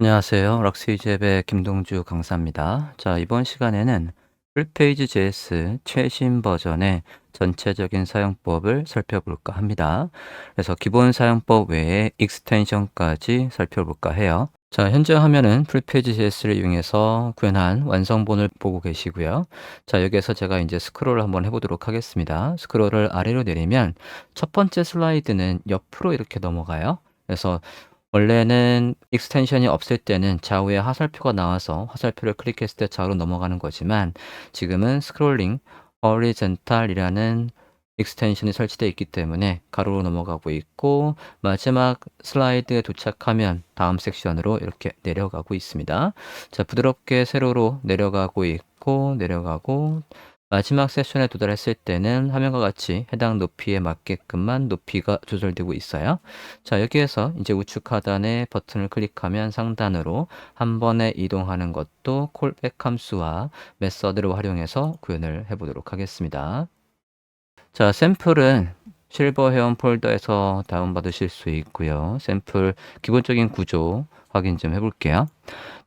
안녕하세요. 럭스이즈앱의 김동주 강사입니다. 자, 이번 시간에는 풀페이지 JS 최신 버전의 전체적인 사용법을 살펴볼까 합니다. 그래서 기본 사용법 외에 익스텐션까지 살펴볼까 해요. 자, 현재 화면은 풀페이지 JS를 이용해서 구현한 완성본을 보고 계시고요. 자, 여기에서 제가 이제 스크롤을 한번 해보도록 하겠습니다. 스크롤을 아래로 내리면 첫 번째 슬라이드는 옆으로 이렇게 넘어가요. 그래서 원래는 익스텐션이 없을 때는 좌우에 화살표가 나와서 화살표를 클릭했을 때 좌우로 넘어가는 거지만 지금은 스크롤링 horizontal이라는 익스텐션이 설치되어 있기 때문에 가로로 넘어가고 있고 마지막 슬라이드에 도착하면 다음 섹션으로 이렇게 내려가고 있습니다. 자, 부드럽게 세로로 내려가고 있고 내려가고 마지막 세션에 도달했을 때는 화면과 같이 해당 높이에 맞게끔만 높이가 조절되고 있어요. 자, 여기에서 이제 우측 하단에 버튼을 클릭하면 상단으로 한 번에 이동하는 것도 콜백 함수와 메서드를 활용해서 구현을 해보도록 하겠습니다. 자, 샘플은 실버 회원 폴더에서 다운받으실 수 있고요. 샘플 기본적인 구조 확인 좀 해볼게요.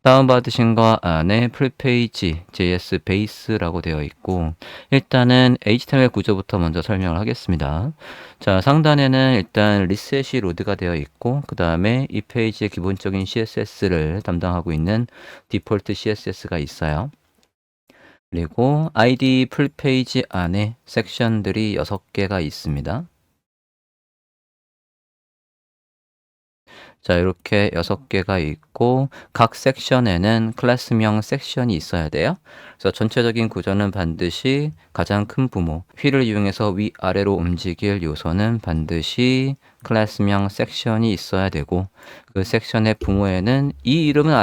다운받으신 거 안에 풀페이지 JS 베이스라고 되어 있고 일단은 HTML 구조부터 먼저 설명을 하겠습니다. 자, 상단에는 일단 리셋이 로드가 되어 있고 그 다음에 이 페이지의 기본적인 CSS를 담당하고 있는 디폴트 CSS가 있어요. 그리고 ID 풀페이지 안에 섹션들이 6개가 있습니다. 자, 이렇게 6개가 있고 각 섹션에는 클래스명 섹션이 있어야 돼요. 그래서 전체적인 구조는 반드시 가장 큰 부모, 휠을 이용해서 위아래로 움직일 요소는 반드시 클래스명 섹션이 있어야 되고 그 섹션의 부모에는 이 이름은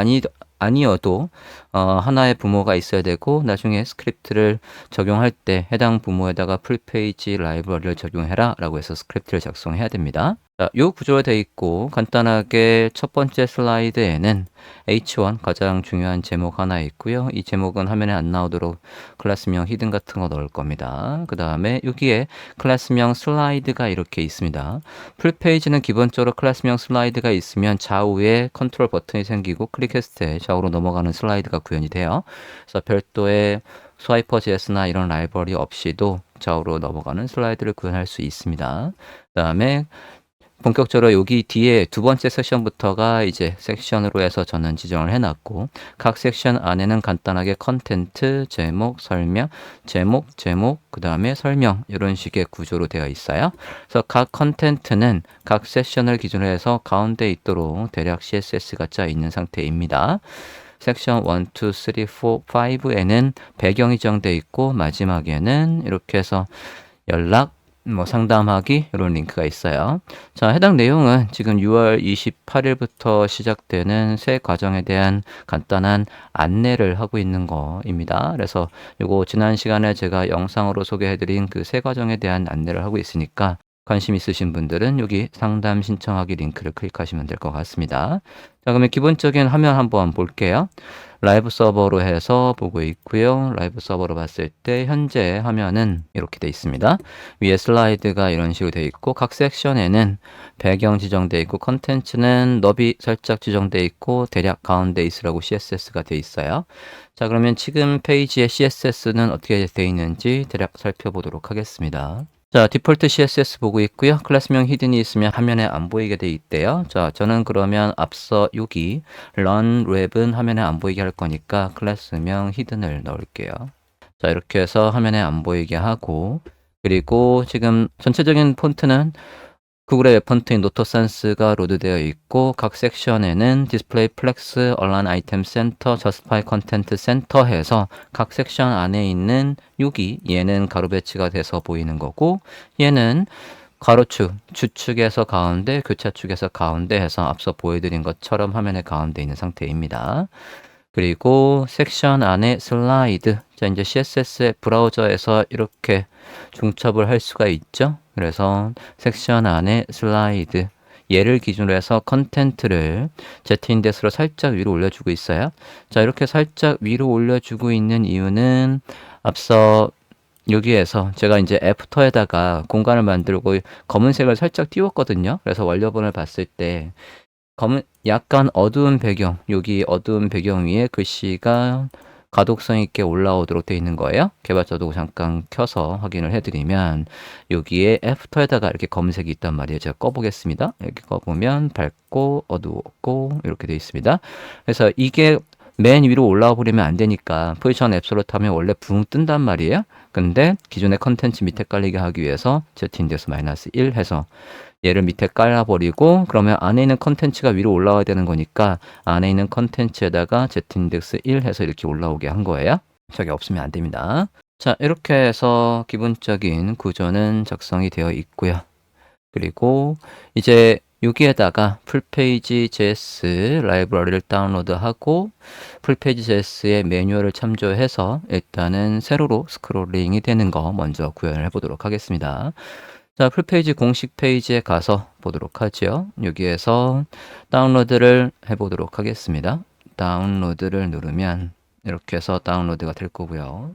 아니어도 하나의 부모가 있어야 되고 나중에 스크립트를 적용할 때 해당 부모에다가 풀페이지 라이브러리를 적용해라 라고 해서 스크립트를 작성해야 됩니다. 자, 요 구조가 되어 있고 간단하게 첫 번째 슬라이드에는 H1 가장 중요한 제목 하나 있고요. 이 제목은 화면에 안 나오도록 클래스명 히든 같은 거 넣을 겁니다. 그 다음에 여기에 클래스명 슬라이드가 이렇게 있습니다. 풀페이지는 기본적으로 클래스명 슬라이드가 있으면 좌우에 컨트롤 버튼이 생기고 클릭했을 때 좌우로 넘어가는 슬라이드가 구현이 돼요. 그래서 별도의 스와이퍼 JS나 이런 라이브러리 없이도 좌우로 넘어가는 슬라이드를 구현할 수 있습니다. 그 다음에 본격적으로 여기 뒤에 두 번째 섹션부터가 이제 섹션으로 해서 저는 지정을 해놨고 각 섹션 안에는 간단하게 컨텐트, 제목, 설명, 제목, 그 다음에 설명 이런 식의 구조로 되어 있어요. 그래서 각 컨텐트는 각 섹션을 기준으로 해서 가운데 있도록 대략 CSS가 짜 있는 상태입니다. 섹션 1, 2, 3, 4, 5에는 배경이 지정되어 있고 마지막에는 이렇게 해서 연락, 상담하기 이런 링크가 있어요. 자, 해당 내용은 지금 6월 28일부터 시작되는 새 과정에 대한 간단한 안내를 하고 있는 거입니다. 그래서 이거 지난 시간에 제가 영상으로 소개해드린 그 새 과정에 대한 안내를 하고 있으니까 관심 있으신 분들은 여기 상담 신청하기 링크를 클릭하시면 될 것 같습니다. 자, 그러면 기본적인 화면 한번 볼게요. 라이브 서버로 해서 보고 있고요. 라이브 서버로 봤을 때 현재 화면은 이렇게 돼 있습니다. 위에 슬라이드가 이런 식으로 돼 있고 각 섹션에는 배경 지정돼 있고 컨텐츠는 너비 살짝 지정돼 있고 대략 가운데 있으라고 CSS가 돼 있어요. 자, 그러면 지금 페이지의 CSS는 어떻게 돼 있는지 대략 살펴보도록 하겠습니다. 자, 디폴트 CSS 보고 있고요. 클래스명 히든이 있으면 화면에 안 보이게 돼 있대요. 자, 저는 그러면 앞서 여기 run 랩은 화면에 안 보이게 할 거니까 클래스명 히든을 넣을게요. 자, 이렇게 해서 화면에 안 보이게 하고 그리고 지금 전체적인 폰트는 구글의 웹폰트인 노토산스가 로드되어 있고 각 섹션에는 디스플레이 플렉스, 얼란 아이템 센터, 저스티파이 컨텐트 센터 해서 각 섹션 안에 있는 여기 얘는 가로 배치가 돼서 보이는 거고 얘는 가로축, 주축에서 가운데, 교차축에서 가운데 해서 앞서 보여드린 것처럼 화면의 가운데 있는 상태입니다. 그리고 섹션 안에 슬라이드. 자, 이제 CSS 브라우저에서 이렇게 중첩을 할 수가 있죠. 그래서 섹션 안에 슬라이드. 얘를 기준으로 해서 컨텐트를 Z인덱스로 살짝 위로 올려주고 있어요. 자, 이렇게 살짝 위로 올려주고 있는 이유는 앞서 여기에서 제가 이제 애프터에다가 공간을 만들고 검은색을 살짝 띄웠거든요. 그래서 원료본을 봤을 때 약간 어두운 배경, 여기 어두운 배경 위에 글씨가 가독성 있게 올라오도록 되어 있는 거예요. 개발자도 잠깐 켜서 확인을 해드리면 여기에 애프터에다가 이렇게 검색이 있단 말이에요. 제가 꺼보겠습니다. 이렇게 꺼보면 밝고 어두웠고 이렇게 되어 있습니다. 그래서 이게 맨 위로 올라와 버리면 안 되니까 포지션 앱솔루트 하면 원래 붕 뜬단 말이에요. 근데 기존의 컨텐츠 밑에 깔리게 하기 위해서 z인덱스 -1 해서 얘를 밑에 깔아버리고 그러면 안에 있는 컨텐츠가 위로 올라와야 되는 거니까 안에 있는 컨텐츠에다가 z인덱스 1 해서 이렇게 올라오게 한 거예요. 저게 없으면 안 됩니다. 자, 이렇게 해서 기본적인 구조는 작성이 되어 있고요. 그리고 이제 여기에다가 풀페이지 JS 라이브러리를 다운로드하고 풀페이지 JS의 매뉴얼을 참조해서 일단은 세로로 스크롤링이 되는 거 먼저 구현을 해보도록 하겠습니다. 자, 풀페이지 공식 페이지에 가서 보도록 하죠. 여기에서 다운로드를 해보도록 하겠습니다. 다운로드를 누르면 이렇게 해서 다운로드가 될 거고요.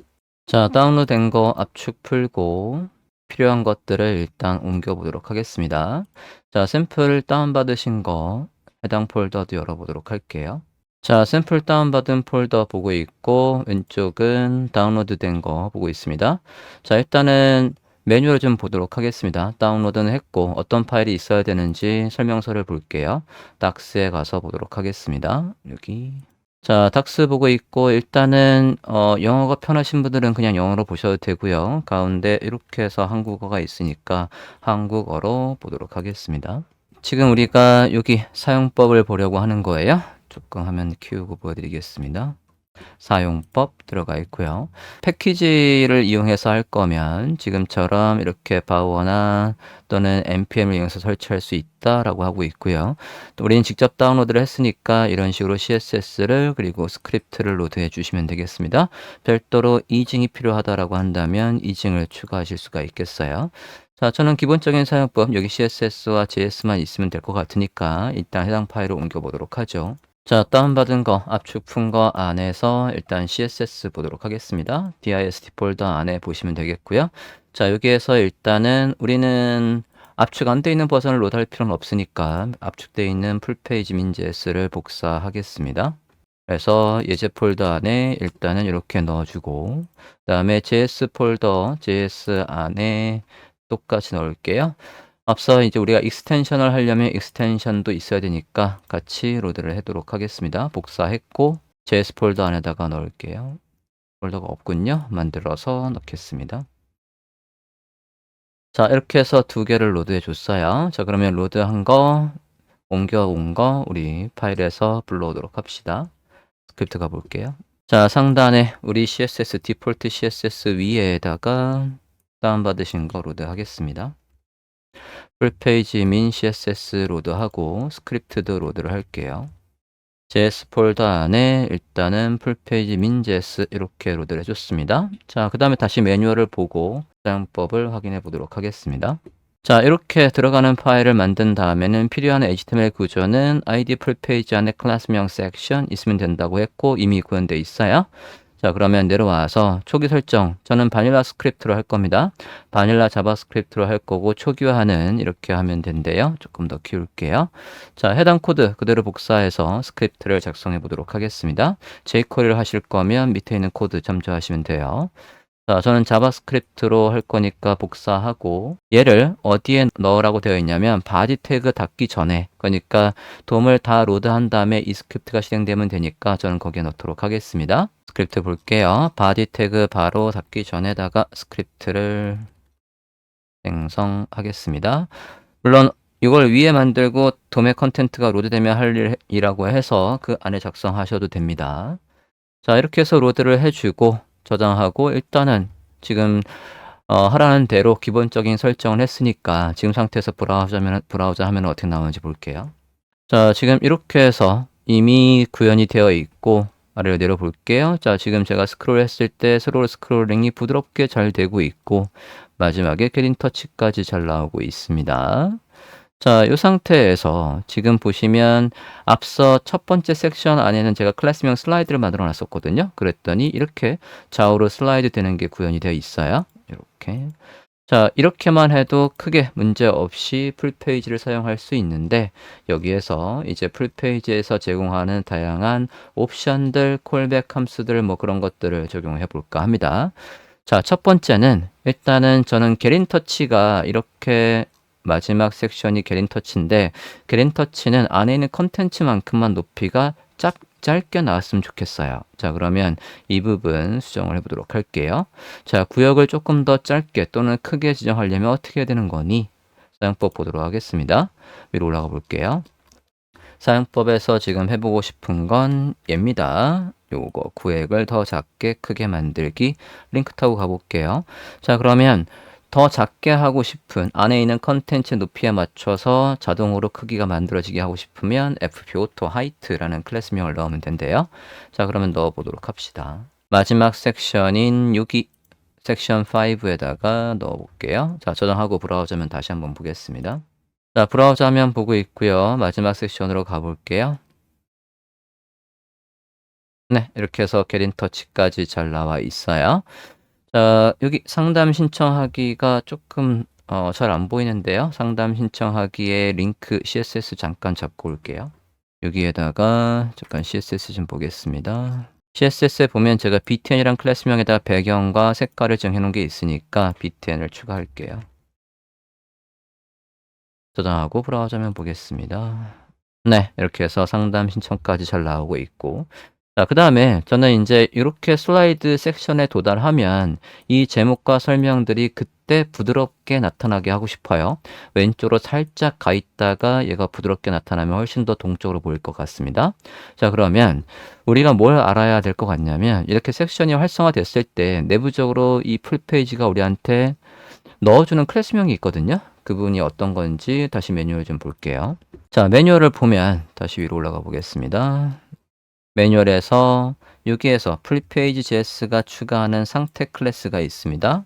자, 다운로드된 거 압축 풀고 필요한 것들을 일단 옮겨 보도록 하겠습니다. 자, 샘플 다운받으신 거 해당 폴더도 열어보도록 할게요. 자, 샘플 다운받은 폴더 보고 있고 왼쪽은 다운로드된 거 보고 있습니다. 자, 일단은 매뉴얼을 좀 보도록 하겠습니다. 다운로드는 했고 어떤 파일이 있어야 되는지 설명서를 볼게요. 닥스에 가서 보도록 하겠습니다. 여기. 자, 닥스 보고 있고 일단은 영어가 편하신 분들은 그냥 영어로 보셔도 되고요. 가운데 이렇게 해서 한국어가 있으니까 한국어로 보도록 하겠습니다. 지금 우리가 여기 사용법을 보려고 하는 거예요. 조금 화면 키우고 보여드리겠습니다. 사용법 들어가 있고요. 패키지를 이용해서 할 거면 지금처럼 이렇게 바우어나 또는 npm을 이용해서 설치할 수 있다라고 하고 있고요. 또 우리는 직접 다운로드를 했으니까 이런 식으로 CSS를 그리고 스크립트를 로드해 주시면 되겠습니다. 별도로 이징이 필요하다라고 한다면 이징을 추가하실 수가 있겠어요. 자, 저는 기본적인 사용법 여기 CSS와 JS만 있으면 될 것 같으니까 일단 해당 파일을 옮겨 보도록 하죠. 자, 다운받은 거, 압축 푼 거 안에서 일단 CSS 보도록 하겠습니다. dist 폴더 안에 보시면 되겠고요. 자, 여기에서 일단은 우리는 압축 안 돼 있는 버전을 로드할 필요는 없으니까 압축되어 있는 풀페이지 min.js를 복사하겠습니다. 그래서 예제 폴더 안에 일단은 이렇게 넣어주고 그 다음에 js 폴더, js 안에 똑같이 넣을게요. 앞서 이제 우리가 익스텐션을 하려면 익스텐션도 있어야 되니까 같이 로드를 하도록 하겠습니다. 복사했고 JS 폴더 안에다가 넣을게요. 폴더가 없군요. 만들어서 넣겠습니다. 자, 이렇게 해서 두 개를 로드해 줬어요. 자, 그러면 로드한 거 옮겨온 거 우리 파일에서 불러오도록 합시다. 스크립트 가볼게요. 자, 상단에 우리 CSS 디폴트 CSS 위에다가 다운받으신 거 로드 하겠습니다. 풀페이지 min css 로드하고 스크립트도 로드를 할게요. js 폴더 안에 일단은 풀페이지 min.js 이렇게 로드를 해줬습니다. 자, 그 다음에 다시 매뉴얼을 보고 사용법을 확인해 보도록 하겠습니다. 자, 이렇게 들어가는 파일을 만든 다음에는 필요한 HTML 구조는 id 풀페이지 안에 클래스명 섹션 있으면 된다고 했고 이미 구현되어 있어요. 자, 그러면 내려와서 초기 설정, 저는 바닐라 스크립트로 할 겁니다. 바닐라 자바스크립트로 할 거고 초기화하는 이렇게 하면 된대요. 조금 더 키울게요. 자, 해당 코드 그대로 복사해서 스크립트를 작성해 보도록 하겠습니다. jQuery를 하실 거면 밑에 있는 코드 참조하시면 돼요. 자, 저는 자바스크립트로 할 거니까 복사하고 얘를 어디에 넣으라고 되어 있냐면 바디 태그 닫기 전에, 그러니까 돔을 다 로드한 다음에 이 스크립트가 실행되면 되니까 저는 거기에 넣도록 하겠습니다. 스크립트 볼게요. 바디 태그 바로 닫기 전에다가 스크립트를 생성하겠습니다. 물론 이걸 위에 만들고 돔의 컨텐트가 로드되면 할 일이라고 해서 그 안에 작성하셔도 됩니다. 자, 이렇게 해서 로드를 해주고 저장하고 일단은 지금 하라는 대로 기본적인 설정을 했으니까 지금 상태에서 브라우저 하면 어떻게 나오는지 볼게요. 자, 지금 이렇게 해서 이미 구현이 되어 있고 아래로 내려 볼게요. 자, 지금 제가 스크롤 했을 때 세로로 스크롤링이 부드럽게 잘 되고 있고 마지막에 캐린 터치까지 잘 나오고 있습니다. 자, 이 상태에서 지금 보시면 앞서 첫 번째 섹션 안에는 제가 클래스명 슬라이드를 만들어 놨었거든요. 그랬더니 이렇게 좌우로 슬라이드 되는 게 구현이 되어 있어요. 이렇게. 자, 이렇게만 해도 크게 문제없이 풀페이지를 사용할 수 있는데 여기에서 이제 풀페이지에서 제공하는 다양한 옵션들, 콜백 함수들 뭐 그런 것들을 적용해 볼까 합니다. 자, 첫 번째는 일단은 저는 게린터치가 이렇게 마지막 섹션이 게린터치인데 게린터치는 안에 있는 컨텐츠만큼만 높이가 짧게 나왔으면 좋겠어요. 자, 그러면 이 부분 수정을 해보도록 할게요. 자, 구역을 조금 더 짧게 또는 크게 지정하려면 어떻게 해야 되는 거니? 사용법 보도록 하겠습니다. 위로 올라가 볼게요. 사용법에서 지금 해보고 싶은 건 얘입니다. 요거 구획을 더 작게 크게 만들기 링크 타고 가볼게요. 자, 그러면 더 작게 하고 싶은 안에 있는 컨텐츠 높이에 맞춰서 자동으로 크기가 만들어지게 하고 싶으면 fp auto height라는 클래스명을 넣으면 된대요. 자, 그러면 넣어보도록 합시다. 마지막 섹션인 여기 섹션 5에다가 넣어볼게요. 자, 저장하고 브라우저면 다시 한번 보겠습니다. 자, 브라우저 화면 보고 있고요. 마지막 섹션으로 가볼게요. 네, 이렇게 해서 게린터치까지 잘 나와 있어요. 자, 여기 상담 신청하기가 조금 잘 안 보이는데요. 상담 신청하기에 링크 CSS 잠깐 잡고 올게요. 여기에다가 잠깐 CSS 좀 보겠습니다. CSS에 보면 제가 btn이란 클래스명에다 배경과 색깔을 정해 놓은 게 있으니까 btn을 추가할게요. 저장하고 브라우저면 보겠습니다. 네, 이렇게 해서 상담 신청까지 잘 나오고 있고 자, 그 다음에 저는 이제 이렇게 슬라이드 섹션에 도달하면 이 제목과 설명들이 그때 부드럽게 나타나게 하고 싶어요. 왼쪽으로 살짝 가 있다가 얘가 부드럽게 나타나면 훨씬 더 동적으로 보일 것 같습니다. 자, 그러면 우리가 뭘 알아야 될 것 같냐면 이렇게 섹션이 활성화됐을 때 내부적으로 이 풀페이지가 우리한테 넣어주는 클래스명이 있거든요. 그분이 어떤 건지 다시 매뉴얼 좀 볼게요. 자, 매뉴얼을 보면 다시 위로 올라가 보겠습니다. 매뉴얼에서 여기에서 풀페이지 JS가 추가하는 상태 클래스가 있습니다.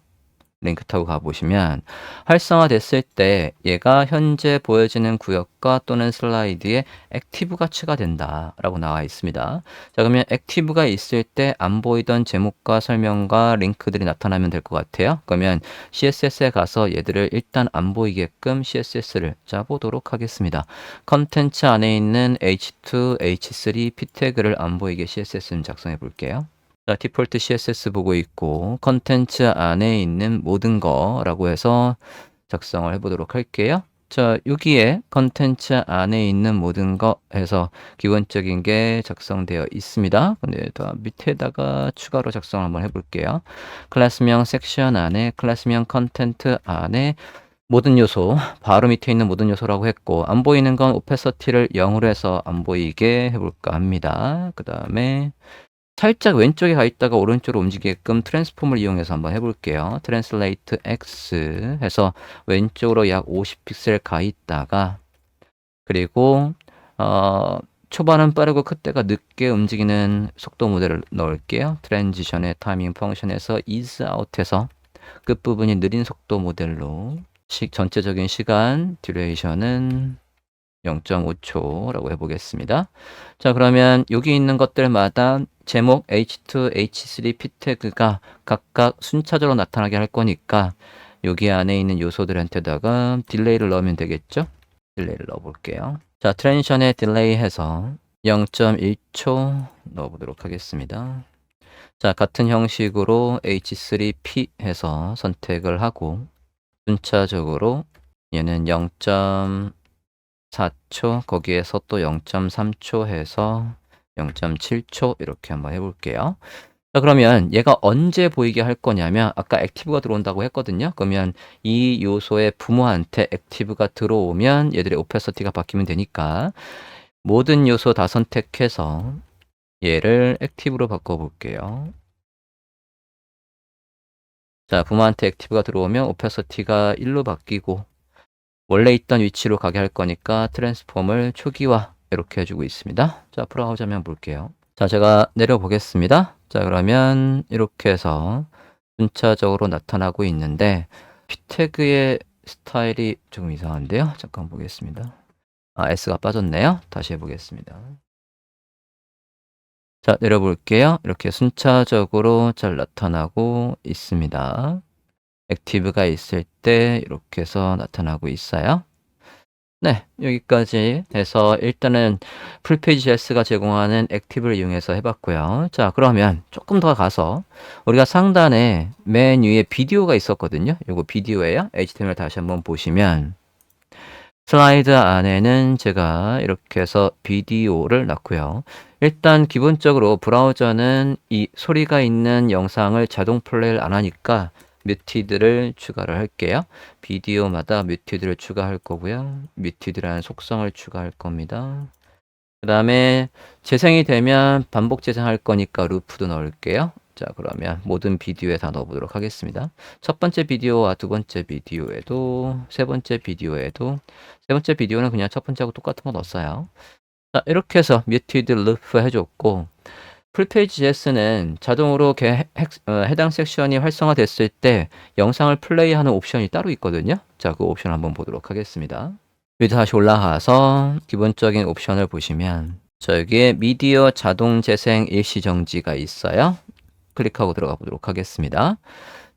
링크 타고 가보시면 활성화됐을 때 얘가 현재 보여지는 구역과 또는 슬라이드에 액티브가 추가된다 라고 나와 있습니다. 자, 그러면 액티브가 있을 때 안 보이던 제목과 설명과 링크들이 나타나면 될 것 같아요. 그러면 CSS에 가서 얘들을 일단 안 보이게끔 CSS를 짜보도록 하겠습니다. 컨텐츠 안에 있는 H2, H3 p 태그를 안 보이게 CSS는 작성해 볼게요. 자, 디폴트 CSS 보고 있고 컨텐츠 안에 있는 모든 거라고 해서 작성을 해보도록 할게요. 자, 여기에 컨텐츠 안에 있는 모든 거 해서 기본적인 게 작성되어 있습니다. 근데 더 밑에다가 추가로 작성 한번 해볼게요. 클래스명 섹션 안에 클래스명 컨텐트 안에 모든 요소, 바로 밑에 있는 모든 요소라고 했고 안 보이는 건 오페서티를 0으로 해서 안 보이게 해볼까 합니다. 그 다음에 살짝 왼쪽에 가 있다가 오른쪽으로 움직이게끔 트랜스폼을 이용해서 한번 해볼게요. 트랜슬레이트 X 해서 왼쪽으로 약 50픽셀 가 있다가 그리고 초반은 빠르고 그때가 늦게 움직이는 속도 모델을 넣을게요. 트랜지션의 타이밍 펑션에서 is out해서 끝부분이 느린 속도 모델로 전체적인 시간 듀레이션은 0.5초라고 해보겠습니다. 자, 그러면 여기 있는 것들마다 제목 H2, H3 p 태그가 각각 순차적으로 나타나게 할 거니까 여기 안에 있는 요소들한테다가 딜레이를 넣으면 되겠죠? 딜레이를 넣어볼게요. 자, 트랜지션에 딜레이 해서 0.1초 넣어보도록 하겠습니다. 자, 같은 형식으로 H3P 해서 선택을 하고 순차적으로 얘는 0.4초 거기에서 또 0.3초 해서 0.7초 이렇게 한번 해볼게요. 자, 그러면 얘가 언제 보이게 할 거냐면 아까 액티브가 들어온다고 했거든요. 그러면 이 요소의 부모한테 액티브가 들어오면 얘들의 오페서티가 바뀌면 되니까 모든 요소 다 선택해서 얘를 액티브로 바꿔볼게요. 자, 부모한테 액티브가 들어오면 오페서티가 1로 바뀌고 원래 있던 위치로 가게 할 거니까 트랜스폼을 초기화 이렇게 해주고 있습니다. 자, 브라우저 화면 볼게요. 자, 제가 내려보겠습니다. 자, 그러면 이렇게 해서 순차적으로 나타나고 있는데 p 태그의 스타일이 좀 이상한데요. 잠깐 보겠습니다. S가 빠졌네요. 다시 해보겠습니다. 자, 내려볼게요. 이렇게 순차적으로 잘 나타나고 있습니다. 액티브가 있을 때 이렇게 해서 나타나고 있어요. 네, 여기까지 해서 일단은 풀페이지 JS가 제공하는 액티브를 이용해서 해봤고요. 자, 그러면 조금 더 가서 우리가 상단에 맨 위에 비디오가 있었거든요. 요거 비디오예요. HTML 다시 한번 보시면 슬라이드 안에는 제가 이렇게 해서 비디오를 놨고요. 일단 기본적으로 브라우저는 이 소리가 있는 영상을 자동 플레이를 안 하니까 뮤티드를 추가를 할게요. 비디오마다 뮤티드를 추가할 거고요. 뮤티드라는 속성을 추가할 겁니다. 그 다음에 재생이 되면 반복 재생할 거니까 루프도 넣을게요. 자, 그러면 모든 비디오에 다 넣어보도록 하겠습니다. 첫 번째 비디오와 두 번째 비디오에도, 세 번째 비디오에도, 세 번째 비디오는 그냥 첫 번째하고 똑같은 거 넣었어요. 자, 이렇게 해서 뮤티드 루프 해줬고, 풀페이지 JS는 자동으로 해당 섹션이 활성화됐을 때 영상을 플레이하는 옵션이 따로 있거든요. 자, 그 옵션 한번 보도록 하겠습니다. 여기 다시 올라가서 기본적인 옵션을 보시면 자, 여기에 미디어 자동 재생 일시 정지가 있어요. 클릭하고 들어가 보도록 하겠습니다.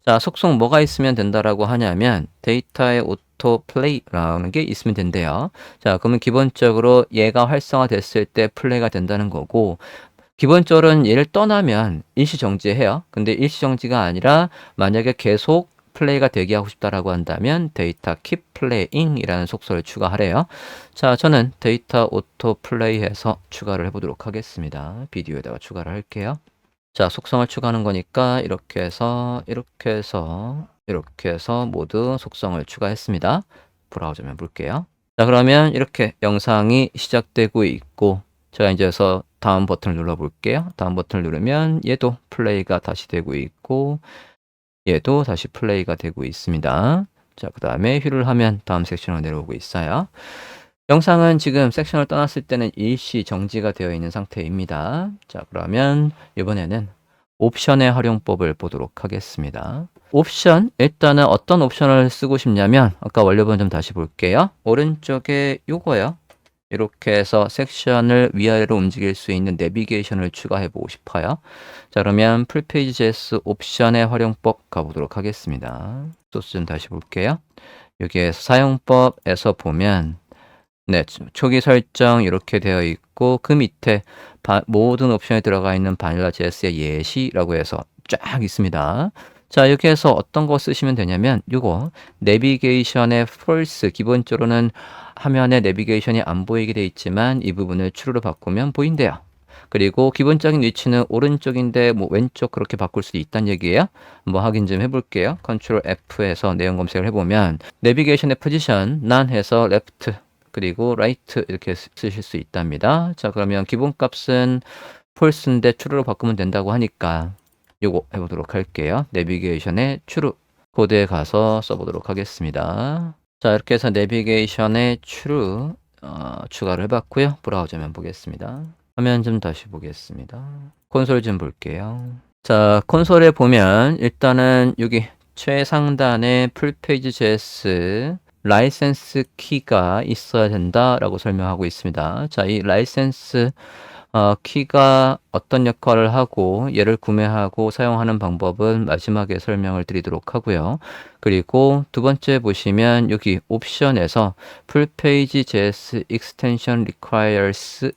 자, 속성 뭐가 있으면 된다라고 하냐면 데이터의 오토 플레이라는 게 있으면 된대요. 자, 그러면 기본적으로 얘가 활성화됐을 때 플레이가 된다는 거고, 기본적으로는 얘를 떠나면 일시 정지해요. 근데 일시 정지가 아니라 만약에 계속 플레이가 되게 하고 싶다라고 한다면 데이터 keep playing 이라는 속성을 추가하래요. 자, 저는 데이터 오토 플레이해서 추가를 해보도록 하겠습니다. 비디오에다가 추가를 할게요. 자, 속성을 추가하는 거니까 이렇게 해서 이렇게 해서 이렇게 해서 모두 속성을 추가했습니다. 브라우저면 볼게요. 자, 그러면 이렇게 영상이 시작되고 있고 제가 이제서 다음 버튼을 눌러 볼게요. 다음 버튼을 누르면 얘도 플레이가 다시 되고 있고 얘도 다시 플레이가 되고 있습니다. 자, 그 다음에 휠을 하면 다음 섹션으로 내려오고 있어요. 영상은 지금 섹션을 떠났을 때는 일시 정지가 되어 있는 상태입니다. 자, 그러면 이번에는 옵션의 활용법을 보도록 하겠습니다. 옵션, 일단은 어떤 옵션을 쓰고 싶냐면 아까 원료본 좀 다시 볼게요. 오른쪽에 요거요. 이렇게 해서 섹션을 위아래로 움직일 수 있는 내비게이션을 추가해 보고 싶어요. 자, 그러면 풀페이지 JS 옵션의 활용법 가보도록 하겠습니다. 소스 좀 다시 볼게요. 여기에서 사용법에서 보면 네, 초기 설정 이렇게 되어 있고 그 밑에 모든 옵션에 들어가 있는 바닐라 JS의 예시라고 해서 쫙 있습니다. 자, 이렇게 해서 어떤 거 쓰시면 되냐면 이거 내비게이션의 false 기본적으로는 화면에 내비게이션이 안 보이게 돼 있지만 이 부분을 true로 바꾸면 보인대요. 그리고 기본적인 위치는 오른쪽인데 뭐 왼쪽 그렇게 바꿀 수도 있다는 얘기예요. 뭐 확인 좀 해볼게요. Ctrl F해서 내용 검색을 해보면 내비게이션의 포지션 none 해서 left 그리고 right 이렇게 쓰실 수 있답니다. 자, 그러면 기본값은 false인데 true로 바꾸면 된다고 하니까 요거 해보도록 할게요. 내비게이션의 true 코드에 가서 써보도록 하겠습니다. 자, 이렇게 해서 내비게이션의 true 추가를 해봤고요. 브라우저면 보겠습니다. 화면 좀 다시 보겠습니다. 콘솔 좀 볼게요. 자, 콘솔에 보면 일단은 여기 최상단에 풀페이지 JS 라이센스 키가 있어야 된다라고 설명하고 있습니다. 자, 이 라이센스 키가 어떤 역할을 하고 얘를 구매하고 사용하는 방법은 마지막에 설명을 드리도록 하고요. 그리고 두 번째 보시면 여기 옵션에서 풀페이지 JS extension requires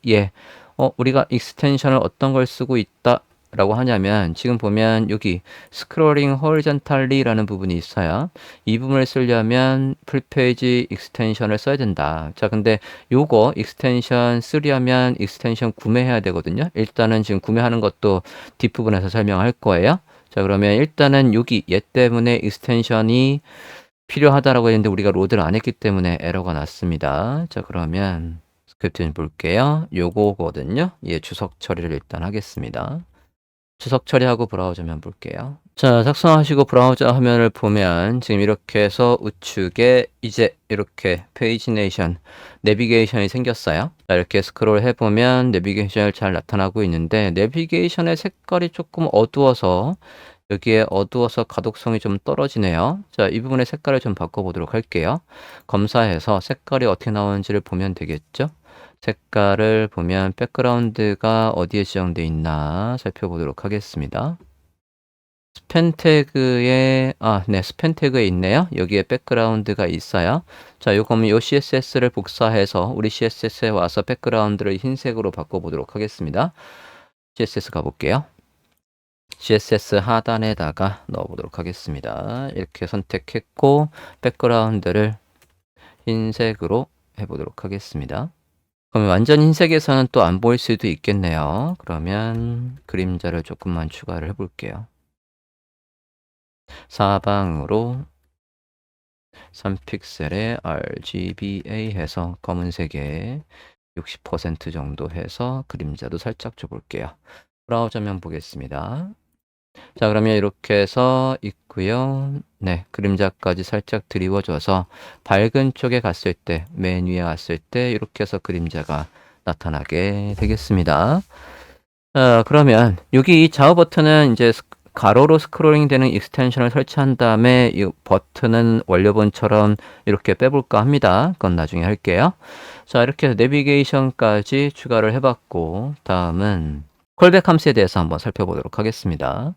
우리가 익스텐션을 어떤 걸 쓰고 있다 라고 하냐면 지금 보면 여기 스크롤링 horizontally 라는 부분이 있어요. 이 부분을 쓰려면 풀페이지 익스텐션을 써야 된다. 자, 근데 요거 익스텐션 쓰려면 익스텐션 구매해야 되거든요. 일단은 지금 구매하는 것도 뒷부분에서 설명할 거예요. 자, 그러면 일단은 여기 얘 때문에 익스텐션이 필요하다라고 했는데 우리가 로드를 안 했기 때문에 에러가 났습니다. 자, 그러면 스크립트 좀 볼게요. 요거거든요. 얘 주석 처리를 일단 하겠습니다. 주석 처리하고 브라우저면 볼게요. 자, 작성하시고 브라우저 화면을 보면 지금 이렇게 해서 우측에 이제 이렇게 페이지네이션, 내비게이션이 생겼어요. 자, 이렇게 스크롤 해보면 내비게이션이 잘 나타나고 있는데 내비게이션의 색깔이 조금 어두워서 여기에 어두워서 가독성이 좀 떨어지네요. 자, 이 부분의 색깔을 좀 바꿔보도록 할게요. 검사해서 색깔이 어떻게 나오는지를 보면 되겠죠? 색깔을 보면 백그라운드가 어디에 지정되어 있나 살펴보도록 하겠습니다. 스팬 태그에 네, 스팬 태그에 있네요. 여기에 백그라운드가 있어요. 자, 요거면 요 CSS를 복사해서 우리 CSS에 와서 백그라운드를 흰색으로 바꿔보도록 하겠습니다. CSS 가볼게요. CSS 하단에다가 넣어보도록 하겠습니다. 이렇게 선택했고 백그라운드를 흰색으로 해보도록 하겠습니다. 그러면 완전 흰색에서는 또 안 보일 수도 있겠네요. 그러면 그림자를 조금만 추가를 해볼게요. 사방으로 3픽셀에 RGBA 해서 검은색에 60% 정도 해서 그림자도 살짝 줘볼게요. 브라우저면 보겠습니다. 자, 그러면 이렇게 해서 있고요. 네, 그림자까지 살짝 드리워줘서 밝은 쪽에 갔을 때, 맨 위에 갔을 때 이렇게 해서 그림자가 나타나게 되겠습니다. 그러면 여기 이 좌우 버튼은 이제 가로로 스크롤링 되는 익스텐션을 설치한 다음에 이 버튼은 원료본처럼 이렇게 빼볼까 합니다. 그건 나중에 할게요. 자, 이렇게 해서 내비게이션까지 추가를 해봤고, 다음은 콜백 함수에 대해서 한번 살펴보도록 하겠습니다.